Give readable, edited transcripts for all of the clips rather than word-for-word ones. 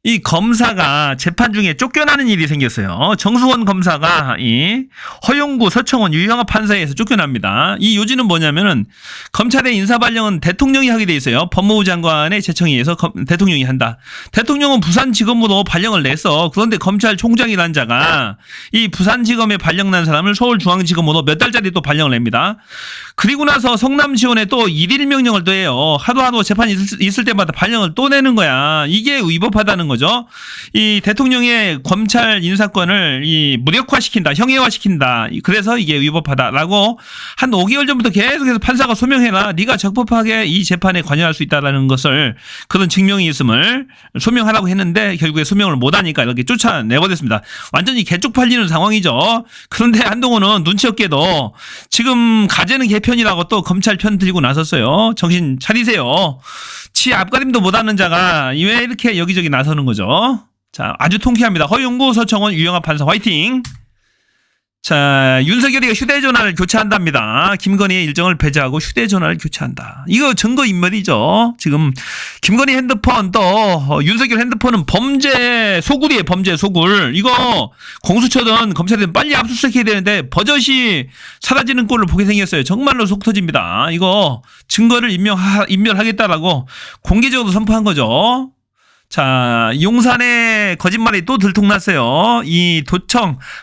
이 검사가 재판 중에 쫓겨나는 일이 생겼어요. 정수원 검사가 이 허용구, 서청원, 유형아 판사에서 쫓겨납니다. 이 요지는 뭐냐면은 검찰의 인사발령은 대통령이 하게 돼 있어요. 법무부 장관의 제청에 의해서 대통령이 한다. 대통령은 부산지검으로 발령을 냈어. 그런데 검찰총장이라는 자가 이 부산지검에 발령 난 사람을 서울중앙지검으로 몇 달짜리 또 발령을 냅니다. 그리고 나서 성남지원에 또 1일 명령을 또 해요. 하루하루 재판이 있을 때마다 발령을 또 내는 거야. 이게 위법하다는 거죠. 이 대통령의 검찰 인사권을 이 무력화시킨다, 형해화시킨다. 그래서 이게 위법하다라고 한 5개월 전부터 계속해서 판사가 소명해라. 네가 적법하게 이 재판에 관여할 수 있다라는 것을 그런 증명이 있음을 소명하라고 했는데 결국에 소명을 못하니까 이렇게 쫓아내버렸습니다. 완전히 개쪽팔리는 상황이죠. 그런데 한동훈은 눈치 없게도 지금 가재는 개편이라고 또 검찰 편 들고 나섰어요. 정신 차리세요. 지 앞가림도 못하는 자가 왜 이렇게 여기저기 나서는 거죠. 자, 아주 통쾌합니다. 허용구, 서청원, 유영아 판사 화이팅. 자, 윤석열이가 휴대전화를 교체한답니다. 김건희의 일정을 배제하고 휴대전화를 교체한다. 이거 증거인멸이죠. 지금 김건희 핸드폰 또 윤석열 핸드폰은 범죄 소굴이에요. 범죄 소굴. 이거 공수처든 검찰이든 빨리 압수수색해야 되는데 버젓이 사라지는 꼴을 보게 생겼어요. 정말로 속 터집니다. 이거 증거를 인멸하겠다라고 공개적으로 선포한 거죠. 자, 용산에 거짓말이 또 들통났어요. 이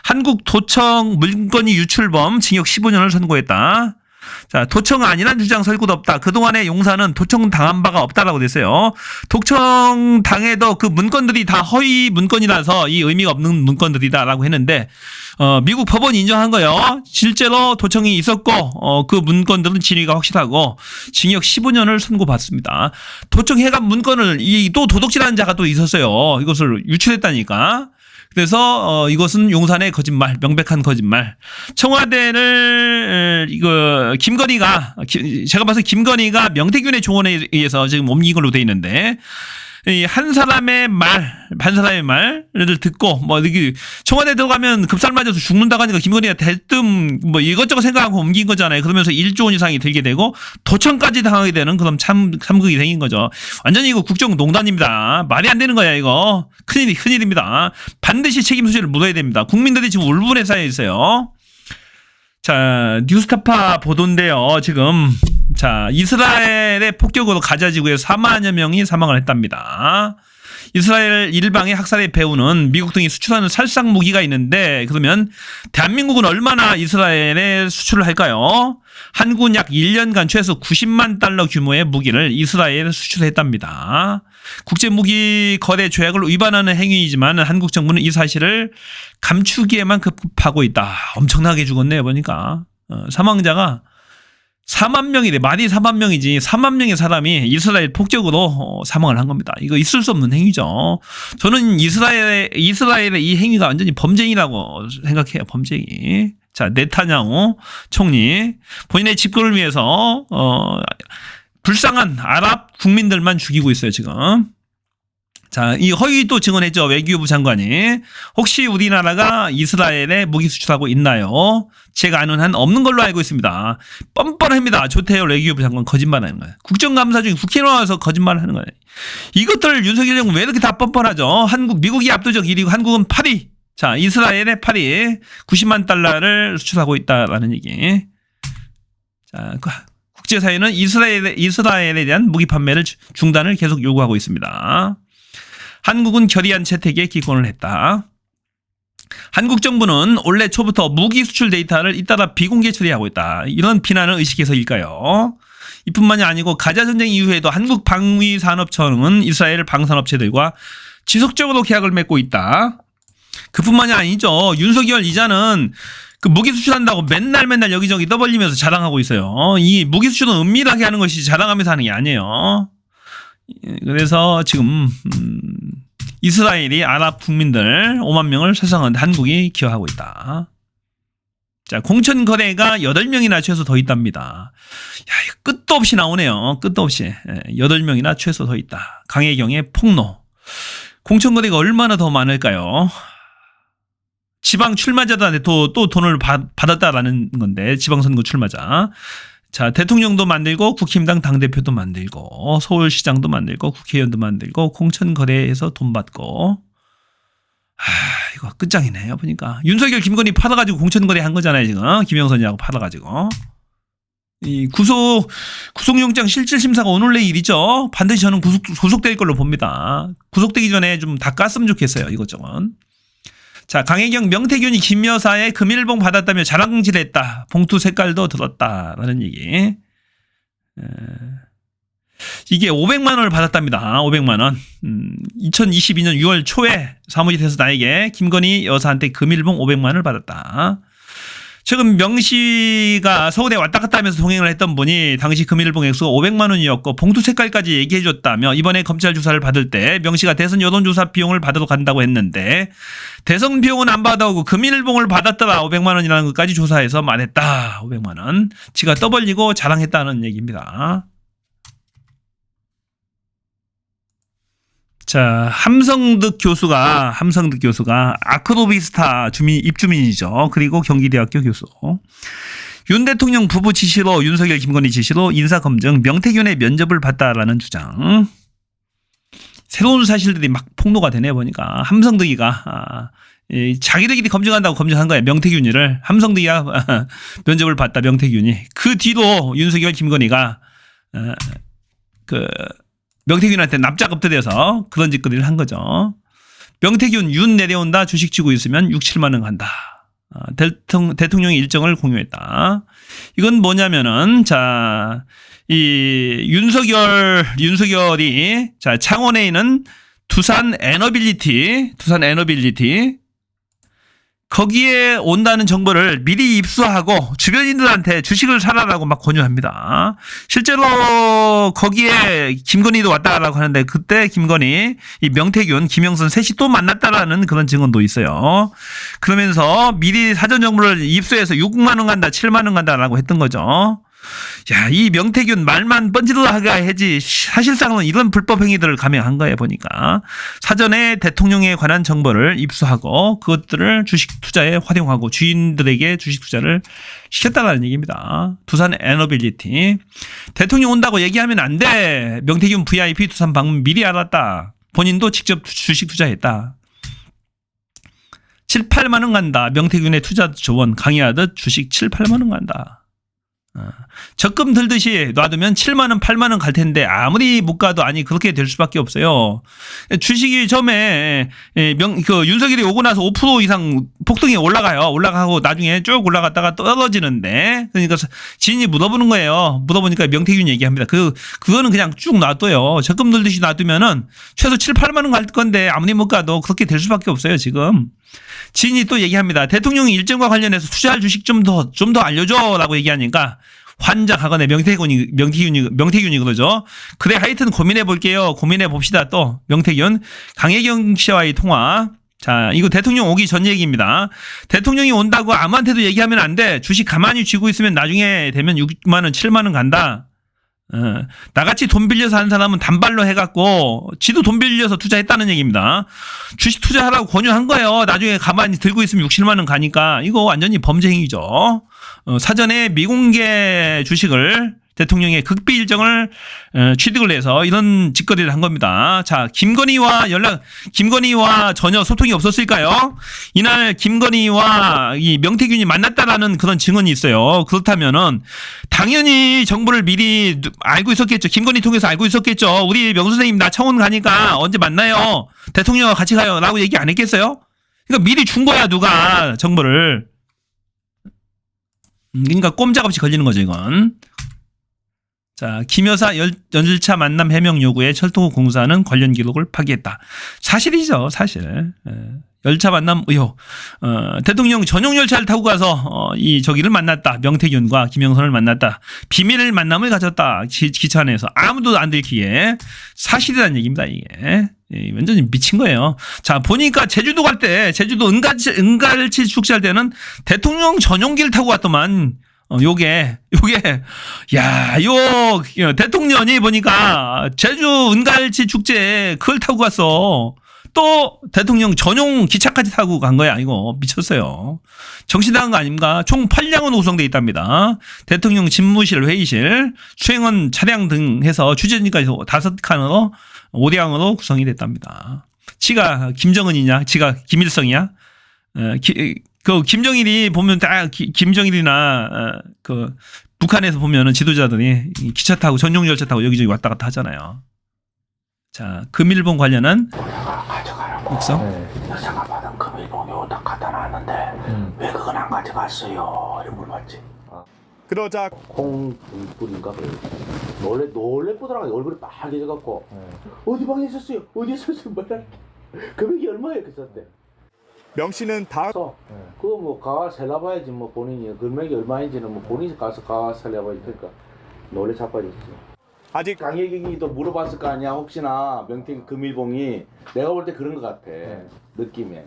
한국도청 물건위 유출범 징역 15년을 선고했다. 자, 도청 아니란 주장 설구도 없다. 그동안에 용산은 도청 당한 바가 없다라고 됐어요. 도청 당해도 그 문건들이 다 허위 문건이라서 이 의미가 없는 문건들이다라고 했는데 미국 법원이 인정한 거예요. 실제로 도청이 있었고 그 문건들은 진위가 확실하고 징역 15년을 선고받습니다. 도청 해간 문건을 또 도둑질하는 자가 또 있었어요. 이것을 유출했다니까. 그래서 이것은 용산의 거짓말, 명백한 거짓말. 청와대를 김건희가 제가 봐서 김건희가 명태균의 조언에 의해서 지금 옮긴 걸로 돼 있는데 한 사람의 말을 듣고 이렇게 청와대 들어가면 급살 맞아서 죽는다고 하니까 김건희가 대뜸 이것저것 생각하고 옮긴 거잖아요. 그러면서 1조 원 이상이 들게 되고 도청까지 당하게 되는 그런 참극이 생긴 거죠. 완전히 이거 국정농단입니다. 말이 안 되는 거야 이거. 큰일입니다. 반드시 책임 소재를 물어야 됩니다. 국민들이 지금 울분에 쌓여 있어요. 자, 뉴스타파 보도인데요. 지금 자, 이스라엘의 폭격으로 가자 지구에서 4만여 명이 사망을 했답니다. 이스라엘 일방의 학살의 배후는 미국 등이 수출하는 살상 무기가 있는데 그러면 대한민국은 얼마나 이스라엘에 수출을 할까요? 한국은 약 1년간 최소 90만 달러 규모의 무기를 이스라엘에 수출했답니다. 국제무기 거래 조약을 위반하는 행위이지만 한국 정부는 이 사실을 감추기에만 급급하고 있다. 엄청나게 죽었네요 보니까. 사망자가 4만 명이래. 말이 4만 명이지. 4만 명의 사람이 이스라엘 폭격으로 사망을 한 겁니다. 이거 있을 수 없는 행위죠. 저는 이스라엘의 이 행위가 완전히 범죄이라고 생각해요. 범죄이. 자, 네타냐후 총리 본인의 집권을 위해서 불쌍한 아랍 국민들만 죽이고 있어요 지금. 자, 이 허위도 증언했죠. 외교부 장관이. 혹시 우리나라가 이스라엘에 무기 수출하고 있나요? 제가 아는 한 없는 걸로 알고 있습니다. 뻔뻔합니다. 조태열 외교부 장관 거짓말하는 거예요. 국정감사 중에 국회에 나와서 거짓말을 하는 거예요. 이것들 윤석열 정부 왜 이렇게 다 뻔뻔하죠? 미국이 압도적 1위고 한국은 8위. 자, 이스라엘의 8위 90만 달러를 수출하고 있다라는 얘기. 자, 국제사회는 이스라엘에 대한 무기 판매를 중단을 계속 요구하고 있습니다. 한국은 결의안 채택에 기권을 했다. 한국 정부는 올해 초부터 무기 수출 데이터를 잇따라 비공개 처리하고 있다. 이런 비난을 의식해서일까요? 이뿐만이 아니고 가자 전쟁 이후에도 한국 방위산업청은 이스라엘 방산업체들과 지속적으로 계약을 맺고 있다. 그뿐만이 아니죠. 윤석열 이자는 그 무기 수출한다고 맨날 여기저기 떠벌리면서 자랑하고 있어요. 이 무기 수출은 은밀하게 하는 것이 자랑하면서 하는 게 아니에요. 그래서 지금 이스라엘이 아랍 국민들 5만 명을 살상하는데 한국이 기여하고 있다. 자, 공천 거래가 8명이나 최소 더 있답니다. 야, 이거 끝도 없이 나오네요. 끝도 없이. 8명이나 최소 더 있다. 강혜경의 폭로. 공천 거래가 얼마나 더 많을까요? 지방 출마자들한테 또 돈을 받았다라는 건데, 지방선거 출마자. 자, 대통령도 만들고 국힘당 당대표도 만들고 서울시장도 만들고 국회의원도 만들고 공천거래에서 돈 받고 이거 끝장이네요. 보니까 윤석열 김건희 팔아가지고 공천거래 한 거잖아요. 지금 김영선이하고 팔아가지고 이 구속영장 실질심사가 오늘 내일이죠. 반드시 저는 구속될 걸로 봅니다. 구속되기 전에 좀 다 깠으면 좋겠어요. 이것저것. 자, 강혜경 명태균이 김 여사의 금일봉 받았다며 자랑질했다. 봉투 색깔도 들었다라는 얘기. 이게 500만 원을 받았답니다. 500만 원. 2022년 6월 초에 사무실에서 나에게 김건희 여사한테 금일봉 500만 원을 받았다. 최근 명 씨가 서울에 왔다 갔다 하면서 동행을 했던 분이 당시 금일봉 액수가 500만 원이었고 봉투 색깔까지 얘기해 줬다며 이번에 검찰 조사를 받을 때 명 씨가 대선 여론조사 비용을 받으러 간다고 했는데 대선 비용은 안 받아오고 금일봉을 받았더라. 500만 원이라는 것까지 조사해서 말했다. 500만 원. 지가 떠벌리고 자랑했다는 얘기입니다. 자, 함성득 교수가 아크로비스타 입주민이죠. 그리고 경기대학교 교수. 윤 대통령 부부 지시로 윤석열 김건희 지시로 인사검증 명태균의 면접을 봤다라는 주장. 새로운 사실들이 막 폭로가 되네 보니까 함성득이가 자기들끼리 검증한다고 검증한 거야. 명태균이를 함성득이가 면접을 봤다. 명태균이. 그 뒤로 윤석열 김건희가 명태균한테 납작 엎드려서 그런 짓거리를 한 거죠. 명태균 윤 내려온다. 주식 쥐고 있으면 6, 7만 원 간다. 대통령의 일정을 공유했다. 이건 뭐냐면은 이 윤석열이 창원에 있는 두산 에너빌리티 거기에 온다는 정보를 미리 입수하고 주변인들한테 주식을 사라라고 막 권유합니다. 실제로 거기에 김건희도 왔다라고 하는데 그때 김건희, 이 명태균, 김영선 셋이 또 만났다라는 그런 증언도 있어요. 그러면서 미리 사전 정보를 입수해서 6만 원 간다, 7만 원 간다라고 했던 거죠. 야, 이 명태균 말만 뻔질러하게 해지 사실상은 이런 불법 행위들을 감행한 거예요. 보니까 사전에 대통령에 관한 정보를 입수하고 그것들을 주식 투자에 활용하고 주인들에게 주식 투자를 시켰다는 얘기입니다. 두산 에너빌리티. 대통령 온다고 얘기하면 안 돼. 명태균 VIP 두산 방문 미리 알았다. 본인도 직접 주식 투자했다. 7, 8만 원 간다. 명태균의 투자 조언 강의하듯 주식 7, 8만 원 간다. 적금 들듯이 놔두면 7만 원, 8만 원 갈 텐데 아무리 못 가도 아니 그렇게 될 수밖에 없어요. 주식이 처음에 윤석열이 오고 나서 5% 이상 폭등이 올라가고 나중에 쭉 올라갔다가 떨어지는데 그러니까 지인이 물어보는 거예요. 물어보니까 명태균 얘기합니다. 그거는 그냥 쭉 놔둬요. 적금 들듯이 놔두면은 최소 7, 8만 원 갈 건데 아무리 못 가도 그렇게 될 수밖에 없어요. 지금. 지인이 또 얘기합니다. 대통령이 일정과 관련해서 투자할 주식 좀 더 알려줘라고 얘기하니까 환장하거나 명태균이 그러죠. 그래 하여튼 고민해 볼게요. 고민해 봅시다. 또 명태균 강혜경 씨와의 통화. 자, 이거 대통령 오기 전 얘기입니다. 대통령이 온다고 아무한테도 얘기하면 안 돼. 주식 가만히 쥐고 있으면 나중에 되면 6만 원, 7만 원 간다. 나같이 돈 빌려서 한 사람은 단발로 해갖고 지도 돈 빌려서 투자했다는 얘기입니다. 주식 투자하라고 권유한 거예요. 나중에 가만히 들고 있으면 6, 7만 원 가니까 이거 완전히 범죄 행위죠. 사전에 미공개 주식을 대통령의 극비 일정을 취득을 해서 이런 짓거리를 한 겁니다. 자, 김건희와 전혀 소통이 없었을까요? 이날 김건희와 이 명태균이 만났다라는 그런 증언이 있어요. 그렇다면은 당연히 정보를 미리 알고 있었겠죠. 김건희 통해서 알고 있었겠죠. 우리 명 선생님 나 청원 가니까 언제 만나요? 대통령과 같이 가요. 라고 얘기 안 했겠어요? 그러니까 미리 준 거야, 누가 정보를. 그러니까 꼼짝없이 걸리는 거죠, 이건. 자, 김 여사 연일차 만남 해명 요구에 철도공사는 관련 기록을 파기했다. 사실이죠, 사실. 열차 만남 의혹. 대통령 전용 열차를 타고 가서 저기를 만났다. 명태균과 김영선을 만났다. 비밀 만남을 가졌다. 기차 안에서 아무도 안 들키게. 사실이라는 얘기입니다, 이게. 완전히 미친 거예요. 자, 보니까 제주도 갈 때, 제주도 은갈치 축제할 때는 대통령 전용기를 타고 갔더만. 요게, 야, 대통령이 보니까 제주 은갈치 축제에 그걸 타고 갔어. 또 대통령 전용 기차까지 타고 간 거야. 이거 미쳤어요. 정신 나간 거 아닙니까? 총 8량으로 구성되어 있답니다. 대통령 집무실, 회의실, 수행원 차량 등 해서 취재진까지 5칸으로 5대양으로 구성이 됐답니다. 지가 김정은이냐? 지가 김일성이야? 그 김정일이 보면 다 김정일이나 그 북한에서 보면은 지도자들이 기차 타고 전용 열차 타고 여기저기 왔다 갔다 하잖아요. 자, 금일봉 관련한 육성. 여자가 받은 금일봉이 오다 갖다 놨는데 왜 그건 안 가져갔어요? 이런 물어봤지. 그러자 콩불인가 그래. 놀래 보더라고. 얼굴이 빨개져갖고 어디 방에 있었어요? 어디 있었어요? 뭐라. 금액이 얼마예요? 그랬을 때. 명 씨는 다 그거 뭐 가 살려봐야지 뭐 본인이 금액이 얼마인지는 뭐 본인이 가서 가 살려봐야지. 그러니까 놀래 자빠졌어. 아직 강혜경이도 물어봤을 거 아니야. 혹시나 명태균 금일봉이 내가 볼 때 그런 것 같아. 느낌에.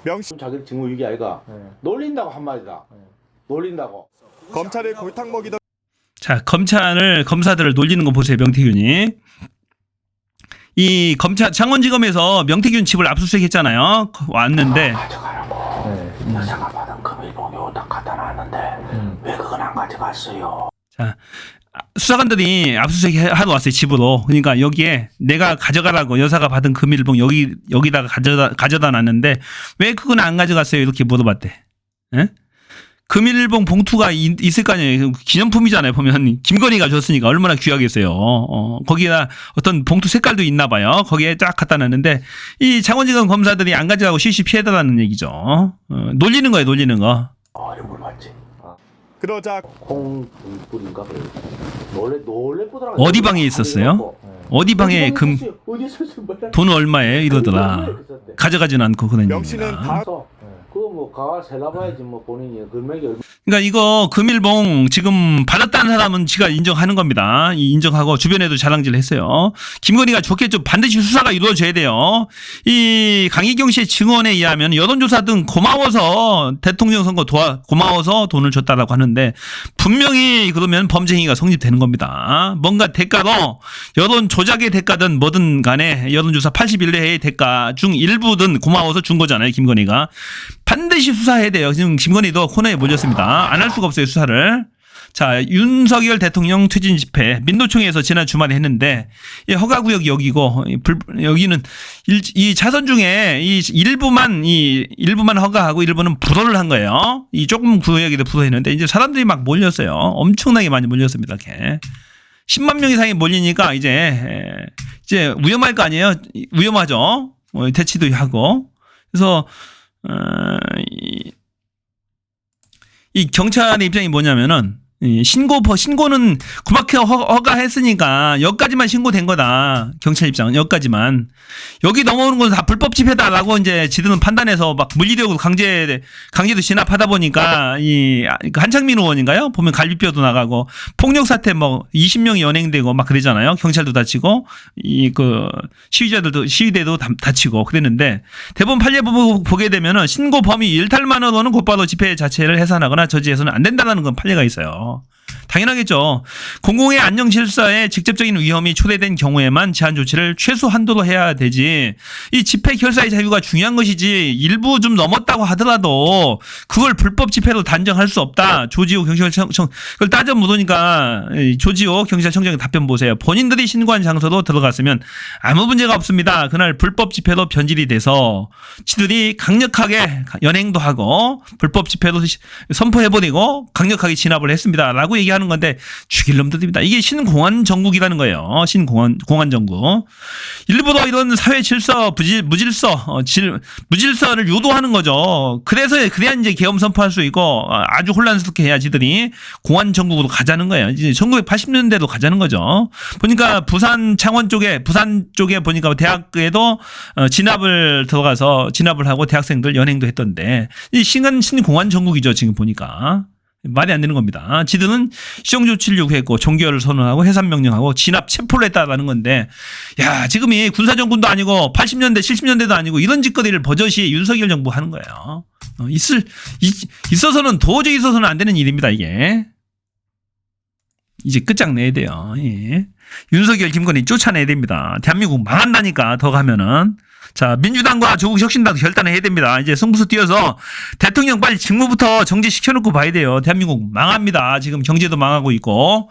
명 씨 좀 자기 직무유기 아이가 놀린다고 한마디다. 놀린다고. 검찰에 골탕 먹이던 자, 검사들을 놀리는 거 보세요. 명태균이. 이 검찰 창원지검에서 명태균 집을 압수수색했잖아요. 왔는데 가져가라고. 여자가 받은 금일봉이 오다 갖다 놨는데 왜 그건 안 가져갔어요? 자, 수사관들이 압수수색 하러 왔어요. 집으로. 그러니까 여기에 내가 가져가라고 여사가 받은 금일봉 여기다가 가져다 놨는데 왜 그건 안 가져갔어요? 이렇게 물어봤대. 에? 금일봉 봉투가 있을 거 아니에요. 기념품이잖아요. 보면 김건희가 줬으니까 얼마나 귀하겠어요. 거기다 어떤 봉투 색깔도 있나 봐요. 거기에 쫙 갖다 놨는데 이 창원지검 검사들이 안 가져가고 시시 피해달라는 얘기죠. 놀리는 거예요. 놀리는 거. 이런 물어봤지. 그러자 콩불인가 그래. 놀래 보더라고. 어디 방에 있었어요? 어디 방에 어디 있었어요? 뭐라. 돈 얼마예요? 이러더라. 가져가지는 않고 그런 명 씨는 얘기입니다. 다 그거 뭐 가 살려봐야지 뭐 본인이 금액이 얼마. 그러니까 이거 금일봉 지금 받았다는 사람은 지가 인정하는 겁니다. 인정하고 주변에도 자랑질을 했어요. 김건희가 좋겠죠. 반드시 수사가 이루어져야 돼요. 이 강희경 씨의 증언에 의하면 여론조사 등 고마워서 대통령 선거 고마워서 돈을 줬다라고 하는데 분명히 그러면 범죄 행위가 성립되는 겁니다. 뭔가 대가로 여론 조작의 대가든 뭐든 간에 여론조사 81회의 대가 중 일부든 고마워서 준 거잖아요. 김건희가. 반드시 수사해야 돼요. 지금 김건희도 코너에 몰렸습니다. 안 할 수가 없어요, 수사를. 자, 윤석열 대통령 퇴진 집회 민노총에서 지난 주말에 했는데 이 허가구역 여기고 여기는 이 차선 중에 이 일부만 허가하고 일부는 불허를 한 거예요. 이 조금 구역에도 불허했는데 이제 사람들이 막 몰렸어요. 엄청나게 많이 몰렸습니다. 이렇게 10만 명 이상이 몰리니까 이제 위험할 거 아니에요. 위험하죠. 대치도 하고 그래서 이 경찰의 입장이 뭐냐면은 신고는 그만큼 허가했으니까 여기까지만 신고된 거다. 경찰 입장은 여기까지만. 여기 넘어오는 건 다 불법 집회다라고 이제 지들은 판단해서 막 물리력으로 강제도 진압하다 보니까 한창민 의원인가요? 보면 갈비뼈도 나가고 폭력 사태 뭐 20명이 연행되고 막 그러잖아요. 경찰도 다치고 시위대도 다치고 그랬는데 대법원 판례 보게 되면은 신고 범위 일탈만으로는 곧바로 집회 자체를 해산하거나 저지해서는 안 된다는 건 판례가 있어요. 당연하겠죠. 공공의 안녕 질서에 직접적인 위험이 초래된 경우에만 제한 조치를 최소 한도로 해야 되지. 이 집회 결사의 자유가 중요한 것이지 일부 좀 넘었다고 하더라도 그걸 불법 집회로 단정할 수 없다. 조지호 경찰청 그걸 따져 묻으니까 조지호 경찰청장의 답변 보세요. 본인들이 신고한 장소로 들어갔으면 아무 문제가 없습니다. 그날 불법 집회로 변질이 돼서 지들이 강력하게 연행도 하고 불법 집회로 선포해버리고 강력하게 진압을 했습니다. 라고 얘기하는 건데 죽일 놈들입니다. 이게 신공안 정국이라는 거예요. 신공안 정국. 일부러 이런 사회 질서, 무질서를 유도하는 거죠. 그래야 이제 계엄 선포할 수 있고 아주 혼란스럽게 해야 지들이 공안 정국으로 가자는 거예요. 이제 1980년대로 가자는 거죠. 보니까 부산 쪽에 보니까 대학에도 진압을 하고 대학생들 연행도 했던데 이 신공안 정국이죠. 지금 보니까. 말이 안 되는 겁니다. 지들은 시정조치를 요구했고 종결을 선언하고 해산명령하고 진압 체포를 했다라는 건데 야 지금이 군사정권도 아니고 80년대 70년대도 아니고 이런 짓거리를 버젓이 윤석열 정부 하는 거예요. 도저히 있어서는 안 되는 일입니다. 이게 이제 끝장내야 돼요. 예. 윤석열 김건희 쫓아내야 됩니다. 대한민국 망한다니까 더 가면은 자, 민주당과 조국 혁신당도 결단을 해야 됩니다. 이제 승부수 띄어서 대통령 빨리 직무부터 정지시켜놓고 봐야 돼요. 대한민국 망합니다. 지금 경제도 망하고 있고.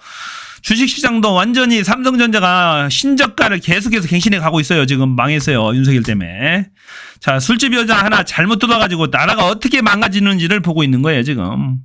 주식시장도 완전히 삼성전자가 신저가를 계속해서 갱신해 가고 있어요. 지금 망했어요. 윤석열 때문에. 자, 술집 여자 하나 잘못 뜯어가지고 나라가 어떻게 망가지는지를 보고 있는 거예요, 지금.